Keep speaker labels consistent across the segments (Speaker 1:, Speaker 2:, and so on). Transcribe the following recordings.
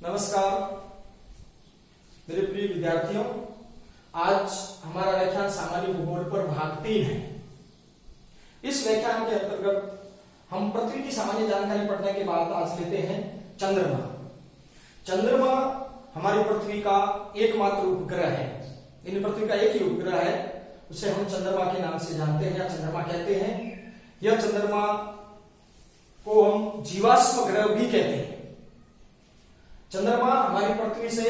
Speaker 1: नमस्कार मेरे प्रिय विद्यार्थियों, आज हमारा व्याख्यान सामान्य भूगोल पर भाग 3 है। इस व्याख्यान के अंतर्गत हम पृथ्वी की सामान्य जानकारी पढ़ने के बाद आज लेते हैं चंद्रमा। चंद्रमा हमारी पृथ्वी का एकमात्र उपग्रह है। इन पृथ्वी का एक ही उपग्रह है, उसे हम चंद्रमा के नाम से जानते हैं या चंद्रमा कहते हैं। यह चंद्रमा को हम जीवाश्म ग्रह भी कहते हैं। चंद्रमा हमारी पृथ्वी से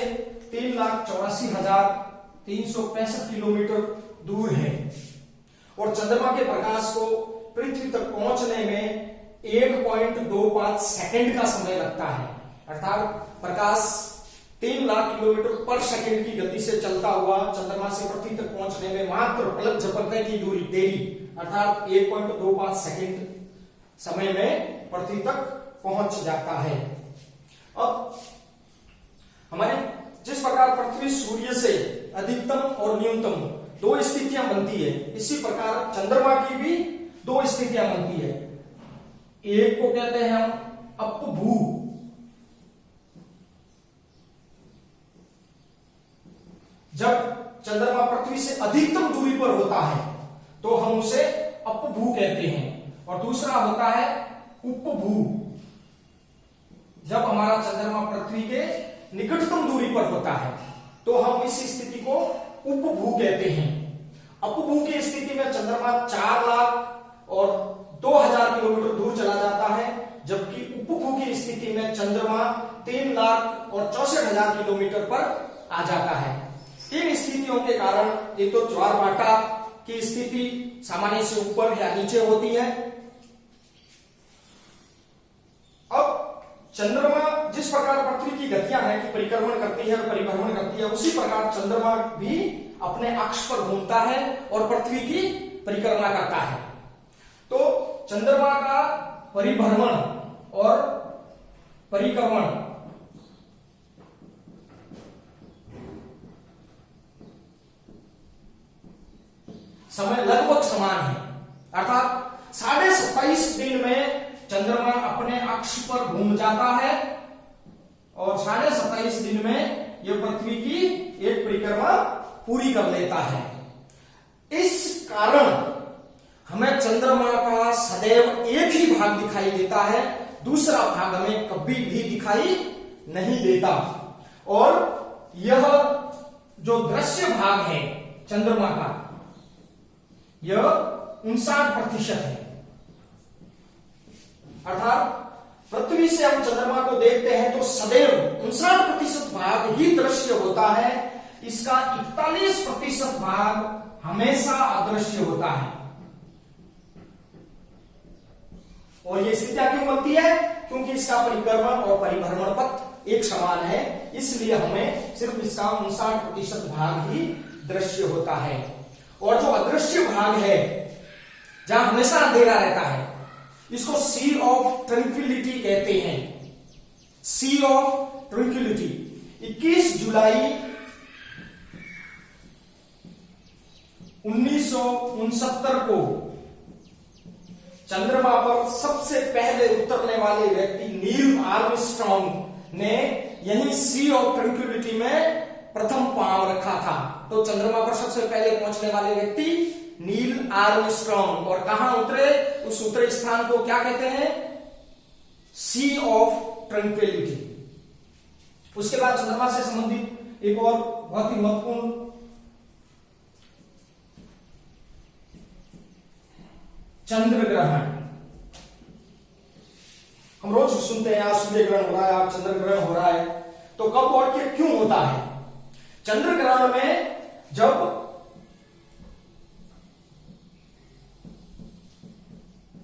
Speaker 1: 3,84,365 किलोमीटर दूर है और चंद्रमा के प्रकाश को पृथ्वी तक पहुंचने में 1.25 सेकंड का समय लगता है। अर्थात प्रकाश 3 लाख किलोमीटर पर सेकंड की गति से चलता हुआ चंद्रमा से पृथ्वी तक पहुंचने में मात्र पलक झपकने की दूरी देरी अर्थात 1.25 सेकंड समय में पृथ्वी तक पहुंच जाता है। अब हमारी जिस प्रकार पृथ्वी सूर्य से अधिकतम और न्यूनतम 2 स्थितियां बनती है, इसी प्रकार चंद्रमा की भी 2 स्थितियां बनती है। एक को कहते हैं हम अपभू, जब चंद्रमा पृथ्वी से अधिकतम दूरी पर होता है तो हम उसे अपभू कहते हैं, और दूसरा होता है उपभू, जब हमारा चंद्रमा पृथ्वी के निकटतम दूरी पर होता है तो हम इस स्थिति को उपभू कहते हैं। अपभू की स्थिति में चंद्रमा 4 लाख और 2,000 किलोमीटर दूर चला जाता है, जबकि उपभू की स्थिति में चंद्रमा 3 लाख और 64,000 किलोमीटर पर आ जाता है। इन स्थितियों के कारण एक तो ज्वार भाटा की स्थिति सामान्य से ऊपर या नीचे होती है। अब चंद्रमा जिस प्रकार पृथ्वी की गतियां हैं कि परिक्रमण करती है और परिभ्रमण करती है, उसी प्रकार चंद्रमा भी अपने अक्ष पर घूमता है और पृथ्वी की परिक्रमा करता है। तो चंद्रमा का परिभ्रमण और परिक्रमण समय लगभग समान है, अर्थात 27.5 दिन में चंद्रमा अपने अक्ष पर घूम जाता है और 27.5 दिन में यह पृथ्वी की एक परिक्रमा पूरी कर लेता है। इस कारण हमें चंद्रमा का सदैव एक ही भाग दिखाई देता है, दूसरा भाग हमें कभी भी दिखाई नहीं देता। और यह जो दृश्य भाग है चंद्रमा का, यह 59% है। अर्थात पृथ्वी से हम चंद्रमा को देखते हैं तो सदैव 59% भाग ही दृश्य होता है, इसका 41% भाग हमेशा अदृश्य होता है। और ये स्थितियां क्यों बनती है? क्योंकि इसका परिक्रमण और परिभ्रमण पथ एक समान है, इसलिए हमें सिर्फ इसका 59% भाग ही दृश्य होता है। और जो अदृश्य भाग है, जहां हमेशा अंधेरा रहता है, इसको सी ऑफ ट्रैंक्विलिटी कहते हैं। सी ऑफ ट्रैंक्विलिटी 21 जुलाई 1969 को चंद्रमा पर सबसे पहले उतरने वाले व्यक्ति नील आर्मस्ट्रॉन्ग ने यही सी ऑफ ट्रैंक्विलिटी में प्रथम पांव रखा था। तो चंद्रमा पर सबसे पहले पहुंचने वाले व्यक्ति नील आर्मस्ट्रॉन्ग, और कहां उतरे? उस उतरे स्थान को क्या कहते हैं? सी ऑफ ट्रैंक्विलिटी। उसके बाद चंद्रमा से संबंधित एक और बहुत ही महत्वपूर्ण चंद्र ग्रहण। हम रोज सुनते हैं आज सूर्य ग्रहण हो रहा है, आज चंद्र ग्रहण हो रहा है, तो कब और क्यों होता है? चंद्र ग्रहण में जब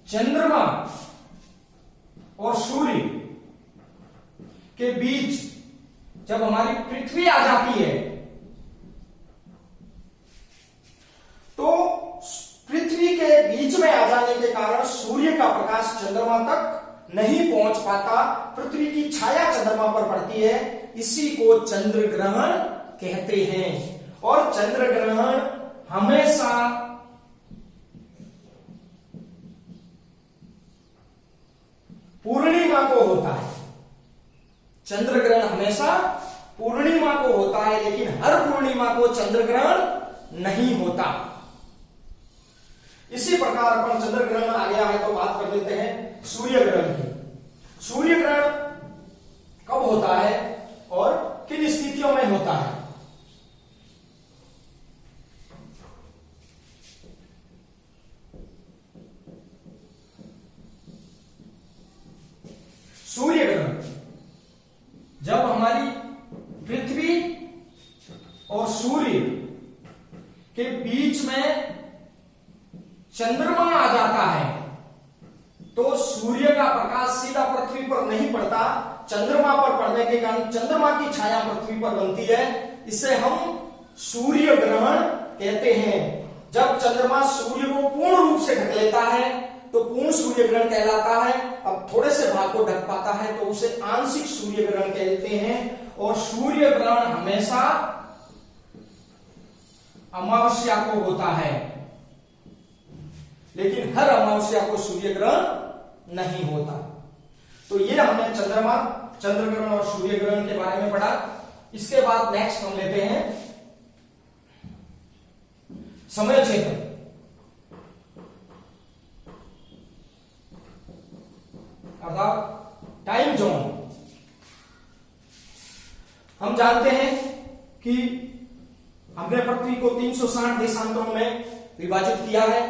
Speaker 1: चंद्रमा और सूर्य के बीच जब हमारी पृथ्वी आ जाती है तो पृथ्वी के बीच में आ जाने के कारण सूर्य का प्रकाश चंद्रमा तक नहीं पहुंच पाता, पृथ्वी की छाया चंद्रमा पर पड़ती है, इसी को चंद्र ग्रहण कहते हैं। और चंद्र ग्रहण हमेशा पूर्णिमा को होता है। चंद्र ग्रहण हमेशा पूर्णिमा को होता है, लेकिन हर पूर्णिमा को चंद्र ग्रहण नहीं होता। इसी प्रकार अपन चंद्र ग्रहण आ गया है तो बात कर लेते हैं सूर्य ग्रहण की। सूर्य ग्रहण कब होता है और किन स्थितियों में होता है? सूर्य ग्रहण जब हमारी पृथ्वी और सूर्य के बीच में चंद्रमा आ जाता है तो सूर्य का प्रकाश सीधा पृथ्वी पर नहीं पड़ता, चंद्रमा पर पड़ने के कारण चंद्रमा की छाया पृथ्वी पर बनती है। इसे हम सूर्य ग्रहण कहते हैं। जब चंद्रमा सूर्य को पूर्ण रूप से ढक लेता है तो पूर्ण सूर्य ग्रहण कहलाता है। अब थोड़े से भाग को ढक पाता है तो उसे आंशिक सूर्य ग्रहण कहते हैं। और सूर्य ग्रहण हमेशा अमावस्या को होता है, लेकिन हर अमावस्या को सूर्य ग्रहण नहीं होता। तो ये हमने चंद्र ग्रहण और सूर्य ग्रहण के बारे में पढ़ा। इसके बाद नेक्स्ट हम लेते हैं समय क्षेत्र। अर्थात टाइम जोन। हम जानते हैं कि हमने पृथ्वी को 360 देशांतरों में विभाजित किया है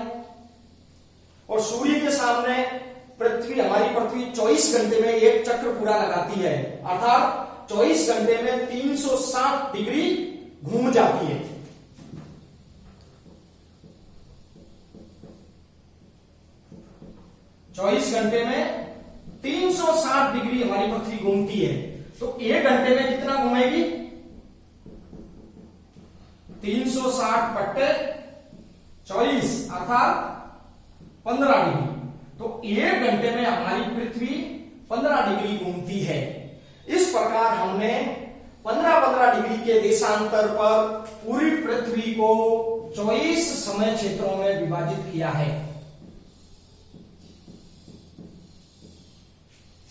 Speaker 1: और सूर्य के सामने हमारी पृथ्वी 24 घंटे में एक चक्र पूरा लगाती है। अर्थात 24 घंटे में 360 डिग्री घूम जाती है। चौबीस घंटे में 360 डिग्री हमारी पृथ्वी घूमती है। तो एक घंटे में कितना घूमेगी? 360 बट्टे 24 अर्थात 15 डिग्री। तो एक घंटे में हमारी पृथ्वी 15 डिग्री घूमती है। इस प्रकार हमने 15-15 डिग्री के देशांतर पर पूरी पृथ्वी को 24 समय क्षेत्रों में विभाजित किया है।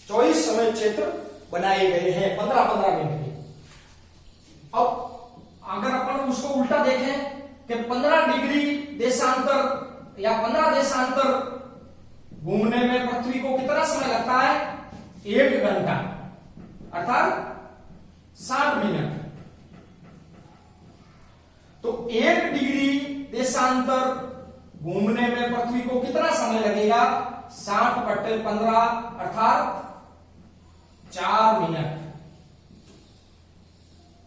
Speaker 1: 24 समय क्षेत्र बनाए गए हैं 15-15 मिनट के। अब अगर अपन उसको उल्टा देखें कि 15 डिग्री देशांतर या 15 देशांतर घूमने में पृथ्वी को कितना समय लगता है? 1 घंटा अर्थात 60 मिनट। तो 1 डिग्री देशांतर घूमने में पृथ्वी को कितना समय लगेगा? 60 बट्टे 15 अर्थात 4 मिनट।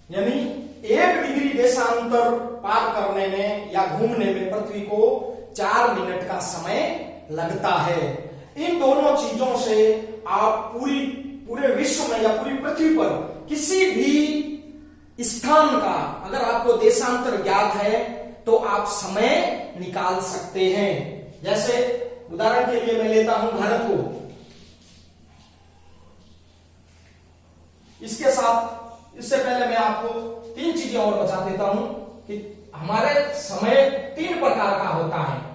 Speaker 1: यानी 1 डिग्री देशांतर पार करने में या घूमने में पृथ्वी को 4 मिनट का समय लगता है। इन दोनों चीजों से आप पूरे विश्व में या पूरी पृथ्वी पर किसी भी स्थान का अगर आपको देशांतर ज्ञात है तो आप समय निकाल सकते हैं। जैसे उदाहरण के लिए मैं लेता हूं भारत को। इसके साथ इससे पहले मैं आपको 3 चीजें और बता देता हूं कि हमारे समय 3 प्रकार का होता है।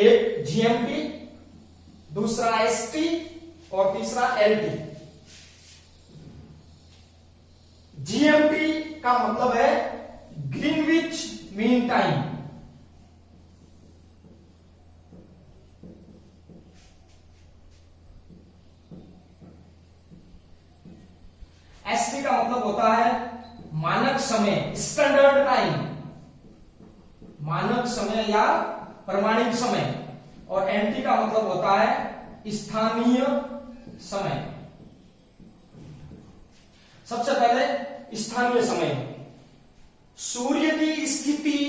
Speaker 1: एक जीएमटी, दूसरा एसटी और तीसरा एलटी। जीएमटी का मतलब है ग्रीनविच मीन टाइम। एसटी का मतलब होता है मानक समय, स्टैंडर्ड टाइम, मानक समय या प्रमाणित समय। और एनटी का मतलब होता है स्थानीय समय। सबसे पहले स्थानीय समय। सूर्य की स्थिति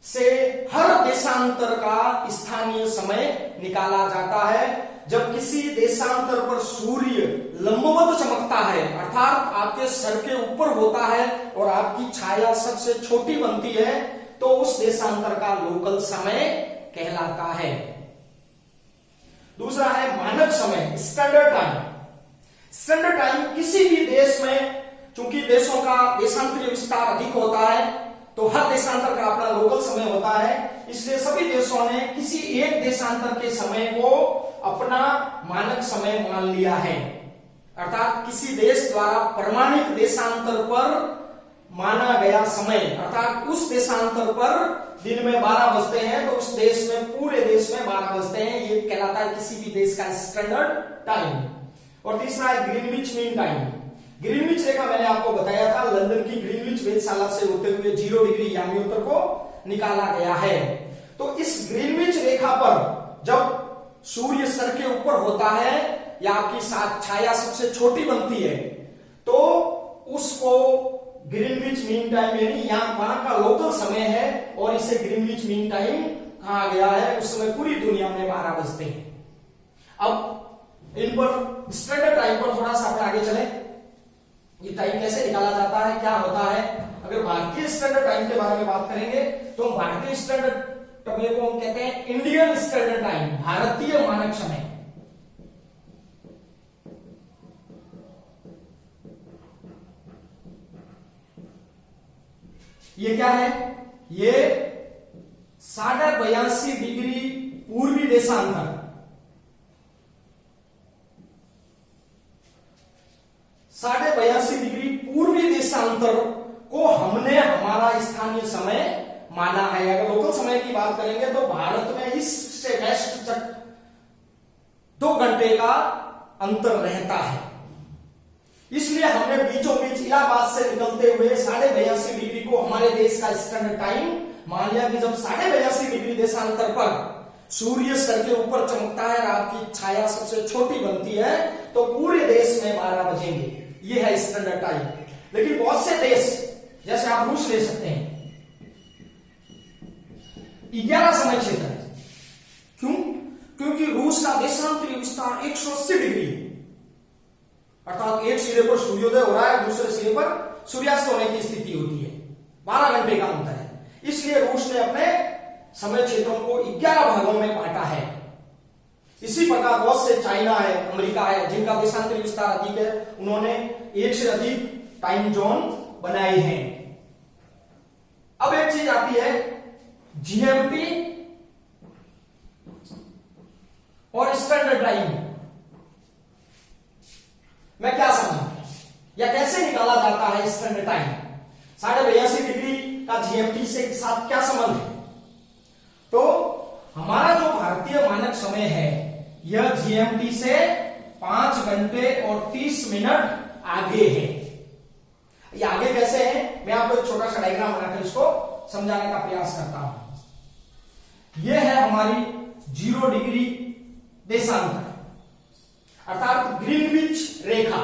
Speaker 1: से हर देशांतर का स्थानीय समय निकाला जाता है। जब किसी देशांतर पर सूर्य लंबवत चमकता है अर्थात आपके सर के ऊपर होता है और आपकी छाया सबसे छोटी बनती है तो उस देशांतर का लोकल समय कहलाता है। दूसरा है मानक समय, स्टैंडर्ड टाइम। स्टैंडर्ड टाइम किसी भी देश में, चूंकि देशों का देशांतरीय विस्तार अधिक होता है तो हर देशांतर का अपना लोकल समय होता है, इसलिए सभी देशों ने किसी एक देशांतर के समय को अपना मानक समय मान लिया है। अर्थात किसी देश द्वारा प्रमाणित देशांतर पर माना गया समय, अर्थात उस देशांतर पर दिन में 12 बजते हैं तो उस देश में, पूरे देश में 12 बजते हैं, ये कहलाता है किसी भी देश का स्टैंडर्ड टाइम। और तीसरा है ग्रीनविच मीन टाइम। ग्रीनविच रेखा मैंने आपको बताया था, लंदन की ग्रीनविच वेधशाला से होते हुए 0 डिग्री यानी उत्तर को निकाला गया है। तो इस ग्रीनविच रेखा पर जब सूर्य सर के ऊपर होता है या आपकी छाया सबसे छोटी बनती है तो उसको ग्रीनविच मीन टाइम यानी वहां का लोकल समय है और इसे ग्रीनविच मीन टाइम कहा गया है। उस समय पूरी दुनिया में 12 बजते हैं। अब इन पर स्टैंडर्ड टाइम पर थोड़ा सा अपने आगे चले। ये टाइम कैसे निकाला जाता है, क्या होता है? अगर भारतीय स्टैंडर्ड टाइम के बारे में बात करेंगे तो भारतीय स्टैंडर्ड टाइम को हम कहते हैं इंडियन स्टैंडर्ड टाइम, भारतीय मानक समय। ये क्या है? ये 82.5 डिग्री पूर्वी देशांतर, 82.5 डिग्री पूर्वी देशांतर को हमने हमारा स्थानीय समय माना है। अगर लोकल समय की बात करेंगे तो भारत में ईस्ट से वेस्ट तक 2 घंटे का अंतर रहता है। इसलिए हमने बीचों बीच इलाहाबाद से निकलते हुए 82.5 डिग्री को हमारे देश का स्टैंडर्ड टाइम मान लिया कि जब 82.5 डिग्री देशांतर पर सूर्य सर के ऊपर चमकता है और आपकी छाया सबसे छोटी बनती है तो पूरे देश में 12 बजेंगे। यह है स्टैंडर्ड टाइम। लेकिन बहुत से देश, जैसे आप रूस ले सकते हैं, 11 समय क्षेत्र है। क्यों? क्योंकि रूस का देशांतरीय विस्तार 180 डिग्री, अर्थात एक सिरे पर सूर्योदय हो रहा है, दूसरे सिरे पर सूर्यास्त होने की स्थिति होती है। 12 घंटे का अंतर है। इसलिए रूस ने अपने समय क्षेत्रों को 11 भागों में बांटा है। इसी प्रकार बहुत से चाइना है, अमेरिका है, जिनका देशांतरीय विस्तार अधिक है, उन्होंने एक से अधिक टाइम जोन बनाए हैं। अब एक चीज आती है जीएमटी और स्टैंडर्ड टाइम में क्या समझ या कैसे निकाला जाता है स्टैंडर्ड टाइम? 82.5 डिग्री का जीएमटी से साथ क्या संबंध है? तो हमारा जो भारतीय मानक समय है यह जीएमटी से 5 घंटे और 30 मिनट आगे है। ये आगे कैसे है? मैं आपको एक छोटा सा डायग्राम बनाकर इसको समझाने का प्रयास करता हूं। यह है हमारी 0 डिग्री देशांतर, अर्थात ग्रीनविच रेखा।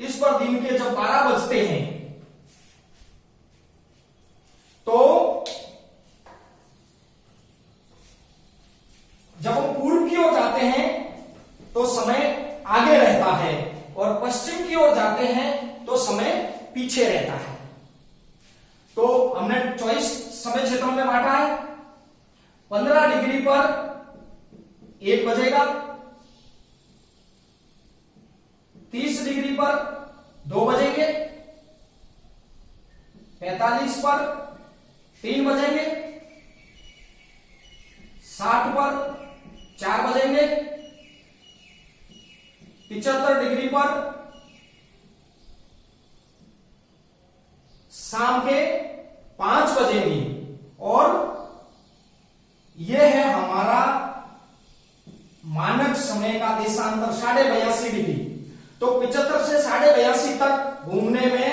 Speaker 1: इस पर दिन के जब 12 बजते हैं तो जब हम पूर्व की ओर जाते हैं तो समय आगे रहता है और पश्चिम की ओर जाते हैं तो समय पीछे रहता है। तो हमने 24 समय क्षेत्रों में बांटा है। 15 डिग्री पर 1 बजेगा, 30 डिग्री पर 2 बजेंगे, 45 पर 3 बजेंगे, 60 पर 4 बजेंगे, 75 डिग्री पर शाम के 5 बजेंगे। और यह है हमारा मानक समय का देशांतर 82.5 डिग्री। तो 75 से 82.5 तक घूमने में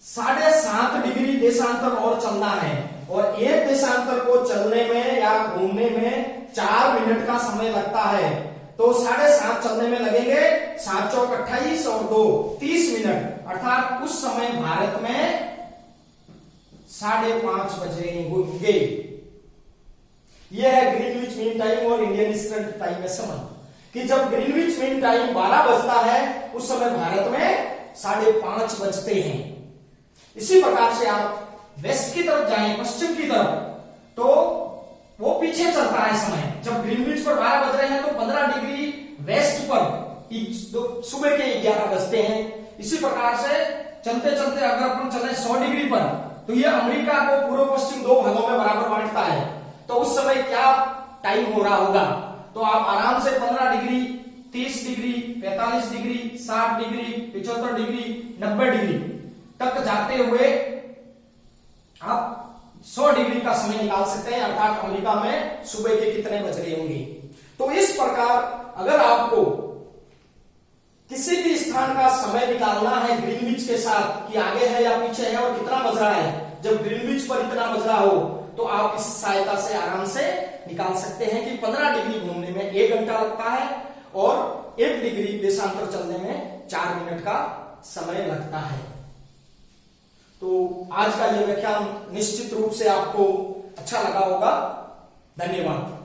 Speaker 1: 7.5 डिग्री देशांतर और चलना है और एक देशांतर को चलने में या घूमने में 4 मिनट का समय लगता है। तो 7.5 चलने में लगेंगे, 7 चौक 28 और 2 30 मिनट, अर्थात उस समय भारत में 5:30 बजेंगे। यह है ग्रीनविच मीन टाइम और इंडियन स्टैंडर्ड टाइम में संबंध कि जब ग्रीनविच मीन टाइम 12 बजता है उस समय भारत में 5:30 बजते हैं। इसी प्रकार से आप वेस्ट की तरफ जाएं, पश्चिम की तरफ, तो वो पीछे चलता है समय। जब ग्रीनविच पर 12 बज रहे हैं तो 15 डिग्री वेस्ट पर सुबह के 11 बजते हैं। इसी प्रकार से चलते चलते अगर अपन चले 100 डिग्री पर तो ये अमेरिका को पूर्व पश्चिम 2 भागों में बराबर बांटता है। तो उस समय क्या टाइम हो रहा होगा? तो आप आराम से 15 degree, 30 degree, 45 degree, 60 degree, 75 degree, 90 degree तक जाते हुए आप 100 डिग्री का समय निकाल सकते हैं, अर्थात अमेरिका में सुबह के कितने बज रहे होंगे। तो इस प्रकार अगर आपको किसी भी स्थान का समय निकालना है ग्रीनविच के साथ कि आगे है या पीछे है और कितना बज रहा है, जब ग्रीनविच पर इतना बज रहा हो तो आप इस सहायता से आराम से निकाल सकते हैं कि 15 डिग्री घूमने में 1 घंटा लगता है और 1 डिग्री देशांतर चलने में 4 मिनट का समय लगता है। तो आज का यह व्याख्यान निश्चित रूप से आपको अच्छा लगा होगा। धन्यवाद।